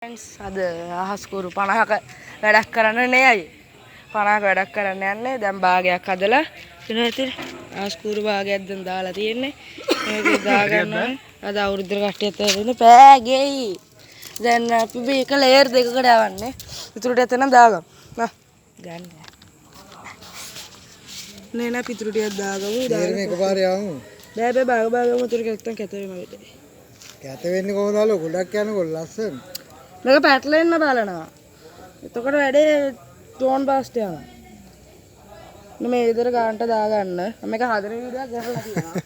අද අහස්කුරු 50ක වැඩක් කරන්න නෙයයි 50ක වැඩක් කරන්න යන්නේ දැන් භාගයක් හදලා ඉතින් ඉතින් අහස්කුරු භාගයක් දැන් දාලා තියෙන්නේ මේක දා ගන්නවා අද අවුරුද්දට කට්ටියත් වෙන්නේ පෑගෙයි දැන් අපි මේක ලේයර් දෙකකට යවන්නේ පිටුරට එතන දාගමු නා ගන්න නේ නා පිටුරට දාගමු දාලා මේක පාරේ යවමු බෑ භාගම උතුරට නැත්තම් කැත වෙනවා විතර කැත වෙන්නේ කොහොමද ගොඩක් යනකොට ලස්සන මේක පැටලෙන්න බලනවා. එතකොට වැඩේ ටෝන් බාස්ට් යනවා. මේ විදිහට ගානට දාගන්න. මම මේක හදන විදිහක් ගහලා තියෙනවා.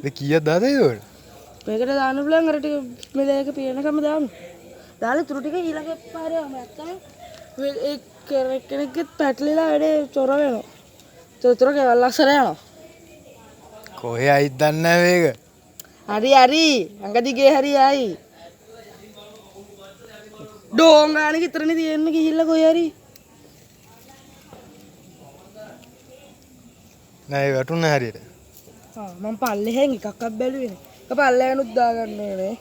මේ කීයක් දාද ඒක? මේකට දාන්න පුළුවන් අර ටික මෙලේක පියනකම දාමු. දාලා තුරු ටික ඊළඟ පාරේ යමු. නැත්තම් ඒ කෙනෙක්ගේ පැටලිලා වැඩේ චොර වෙනවා. චොතර කෙවල් ලස්සන යනවා. කොහේ ආයිත් දන්නේ නැහැ මේක. හරි අඟ දිගේ හරි ආයි ඩෝන් ගාන විතරනේ තියෙන්නේ ගිහිල්ලා කොයි හරි නෑ ඒ වැටුනේ හරියට මම පල්ලෙහෙන් එකක්වත් බැලුවේ නේ ඒක පල්ලෙහනුත් දාගන්න ඕනේ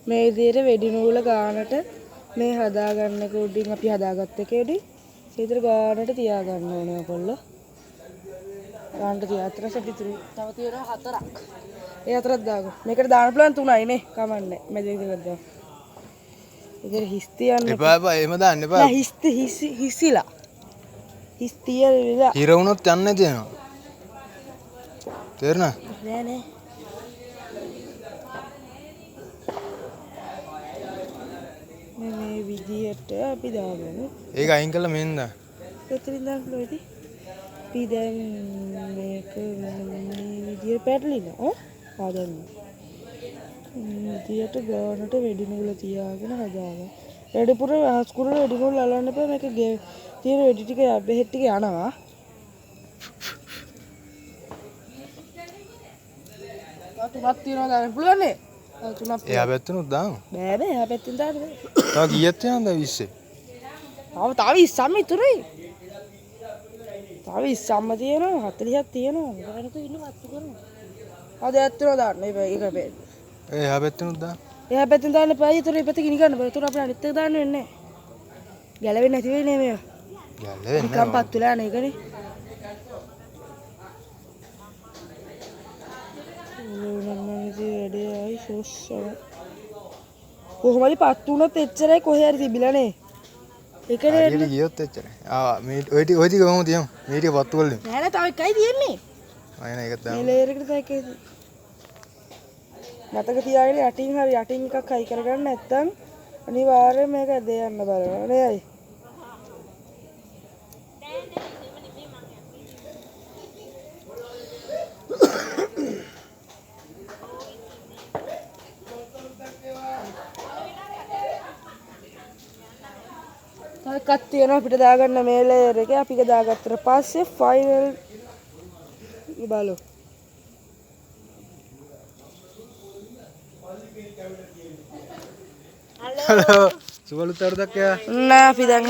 මේ විදිහට වෙඩි නූල ගානට මේ හදාගන්න කුඩින් අපි හදාගත්ත එකේදී ඊතර ගානට තියාගන්න ඕනේ ඔයගොල්ලෝ. ගානට තියාතර සැපිතුරු තව තියෙනවා හතරක්. ඒ හතරක් දාගමු. මේකට දාන්න පුළුවන් තුනයි නේ. කමන්නේ. මේ දෙක දාන්න. ඉතින් හිස් තියන්න එපා එහෙම දාන්න එපා. නෑ හිස්සිලා. හිස් තියලා. හිර වුණොත් යන්නේ තියෙනවා. තේරුණා? නෑ. මේ විදියට අපි දාගමු. ඒක අයින් කළා මෙන්න. එතනින් දාන්න පුළුවන්ද? අපි දැන් මේක මේ විදියට පැටලිලා හදන්න. විදියට ගානට වෙඩි නූල තියාගෙන හදාගන්න. වැඩිපුර අහස්කුරු වෙඩි නූල අලන්න එපා මේක තියෙන වෙඩි ටික බෙහෙත් ටික යනවා. තුනක් තියනවා දාන්න පුළුවන් නේ? තුනක්. එයා පැත්තෙනුත් දාමු. බෑ එයා පැත්තෙන් දාන්න බෑ. තව කීයක් තියෙනවද 20? තව 20ක් ඉතුරුයි. තව 20ක්ම තියෙනවා 40ක් තියෙනවා. මොකටද ඉන්න වත්තු කරනවා. ආ දෙයක් තියනවා දාන්න. ඒක බෑ. එයා පැත්තෙනුත් දාමු. එයා පැත්තෙන් දාන්න එපා. ඊතර පැත්ත ගිනි ගන්න බෑ. ඊතර අපේ අනිත් එක දාන්න වෙන්නේ නැහැ. ගැලවෙන්නේ නැති වෙන්නේ මේවා. ගැලවෙන්නේ නිකන් පත් වෙලා යන එකනේ. කොහොමද පත් වුණොත් එච්චරයි කොහේ හරි තිබිලානේ. ඒකනේ එළියට ගියොත් එච්චරයි. මේ ඔය ටික කොහොමද තියමු? මේ ටික පත්තු වලින්. නෑ තව එකයි තියෙන්නේ. අයන ඒක දාමු. මේ ලේයර් එකට තව එකයි. මතක තියාගෙන යටින් එකක් හයි කරගන්න නැත්තම් අනිවාර්යයෙන් මේක ඇදේ යන්න බලනවා නේ අය. එකක් තියෙනවා අපිට දාගන්න මේ ලේයර් එකේ අපි ඒක දාගත්තට පස්සේ ෆයිනල් බලමු. හලෝ සුවලුතරදක් යා. අපි දැන්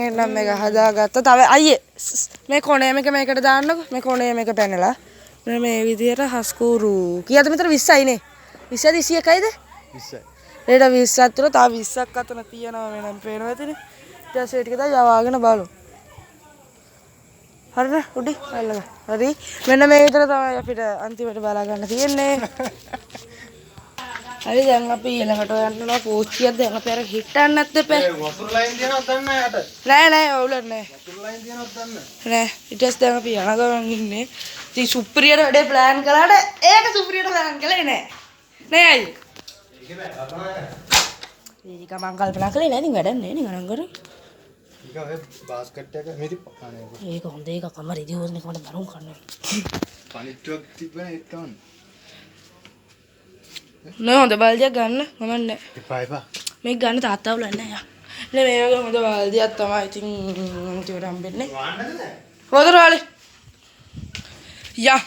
එන්න මේක හදාගත්තා. තව අයියේ මේ කොනේ මේකට දාන්නකො. මේ කොනේ මේක පැනලා. මේ විදියට හස්කුරු. කීයද මෙතන 20යි නේ. 20ද 21යිද? 20යි. ඒට 20ක් තුන තව 20ක් අතන තියෙනවා වෙනම් පේනවා ඇතිනේ. ඊට පස්සේ ඒ ටික තමයි යවාගෙන බලමු. හරිද? උඩි අල්ලගන්න. හරි. මෙන්න මේ විතර තමයි අපිට අන්තිමට බලා ගන්න තියෙන්නේ. හරි දැන් අපි ඊළඟට යන්නවා පෝස්ටියක් දැන් අපි අර හිටන්න නැත්ද එපා. වතුර ලයින් තියනවද දන්නේ නැහැ යට. නෑ ඔවුලක් නෑ. වතුර ලයින් තියනවද දන්නේ නෑ. ඊට පස්සේ දැන් අපි යන ගමන් ඉන්නේ. ඉතින් සුප්‍රියට වැඩේ ප්ලෑන් කළාට ඒක සුප්‍රියට ප්ලෑන් කළේ නෑ. නේ අයියේ? ඒක මං කල්පනා කළේ නෑ ඉතින් වැඩක් නෑ නේ ගණන් කරේ. ඒක ඔය බාස්කට් එක මෙරි අනේ. ඒක හොඳ එකක් අමාරු ඉදිවෝස්නේ කමඩ බරුම් කන්නේ. පනිට්ටුවක් තිබ්බනේ ඒක තමයි. නෑ හොඳ බල්දියක් ගන්න මම නෑ. එපා. මේක ගන්න තාත්තා වල නෑ යා. නේ මේ වගේ හොඳ බල්දියක් තමයි ඉතින් අන්තිමට හම්බෙන්නේ. වන්නද නෑ? වතුර වලේ. යා.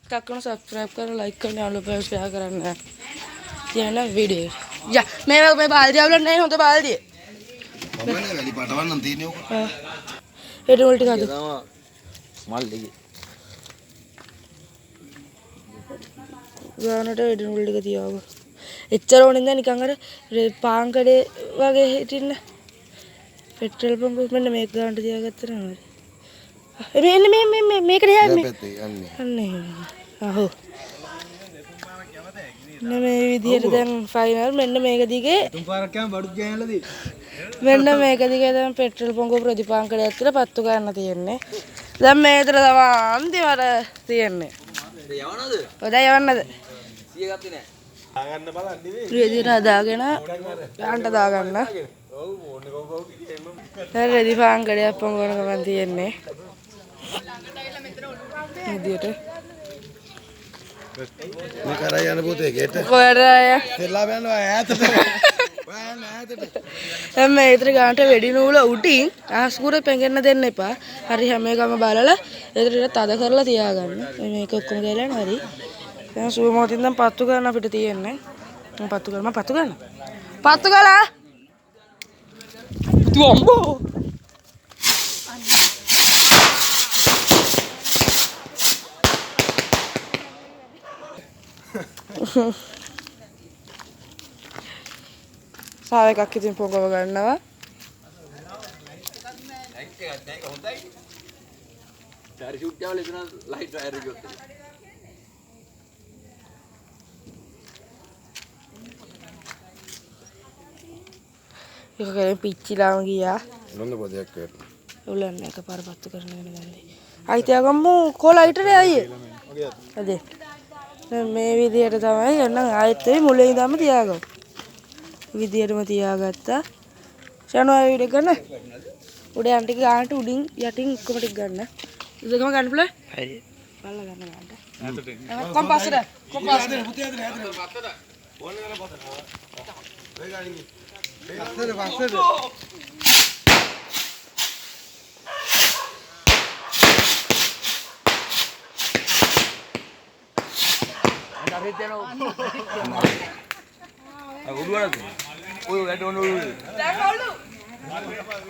ටක්කන සබ්ස්ක්‍රයිබ් කරලා ලයික් කරන්න යාළුවෝ ෂෙයා කරන්න. තියෙන වීඩියෝ. යා මේ බාල්දිය අවුලක් නෑ හොඳ බාල්දිය. මම වැඩි පටවන්නම් තියෙන්නේ ඔක. හෙට මුල් ටික අද. මල් දෙකේ. ගානට හෙට මුල් ටික තියාගන්න. එච්චර ඕනෙන්ද නිකන් අර පාංකඩේ වගේ හිටින්න. පෙට්‍රල් පම්ප් මෙන්න මේක ගානට තියාගත්තා නම් හරි. එන්න මේ මේකට යන්නේ. අන්නේ. ආහෝ. මේ විදියට දැන් ෆයිනල් මෙන්න මේක දිගේ තුන් පාරක් යන බඩුත් ගෑනලාදී. මෙන්න මේක දිගේ දැන් පෙට්‍රල් පොංගු ප්‍රතිපාංකඩයක් ඇතුළේ පත්තු ගන්න තියෙන්නේ. දැන් මේ විතර තමයි අන්තිමට තියෙන්නේ. යවනද? ඔය දැන් යවන්නද? 100 ගත්තේ නැහැ. දාගන්න බලන්න නෙවෙයි. විදියට හදාගෙන යන්න දාගන්න. දැන් ප්‍රතිපාංකඩයක් පොංගවන ගමන් තියෙන්නේ. විදියට මේ කරා යන පොතේ ගෙට. කොහෙද අය? දෙල්ලා යනවා ඈතට. ඔයන් ඈතට. දැන් මේ විතර ගානට වෙඩි නූල උඩින් ආස්කුර පෙඟෙන්න දෙන්න එපා. හරි හැම එකම බලලා ඒතරට තද කරලා තියාගන්න. මේක ඔක්කොම ගලන හරි. දැන් සුව මොහොතින් දැන් පත්තු ගන්න අපිට තියෙන්නේ. මම පත්තු කරලා පත්තු ගන්න. පත්තු ගලා. තුඹෝ. සාව එකක් ඉතින් පොඟව ගන්නවා. ලයිට් එකක් නැහැ ඒක හොඳයි. ඩාරි ෂූට් යවල එතන ලයිට් වයර් එක ගියොත්. ඒක කරේ පිච්චිලාම ගියා. නොන්ද පොතයක් වේ. උලන්න එකපාර පත්තු කරගෙන ගන්නේ. අයිතියගම්මු කොලයිටරේ අයියේ. අදේ. දැන් මේ විදියට තමයි යන්න ආයෙත් ඒ මුලින් ඉඳන්ම තියාගමු. විදියටම තියාගත්තා. ෂණෝ ආයෙ විඩ ගන්න. උඩ යන් ටික ගන්නට උඩින් යටින් ඔක්කොම ටික ගන්න. ඉතකම ගන්න පුළුවන්. හරි. බලලා ගන්න ගන්න. කොම්පස්සට. කොම්පස්සට. උඩුවලද? ඔය වැඩ ඕන උඩු. දැන් ඔල්ලු.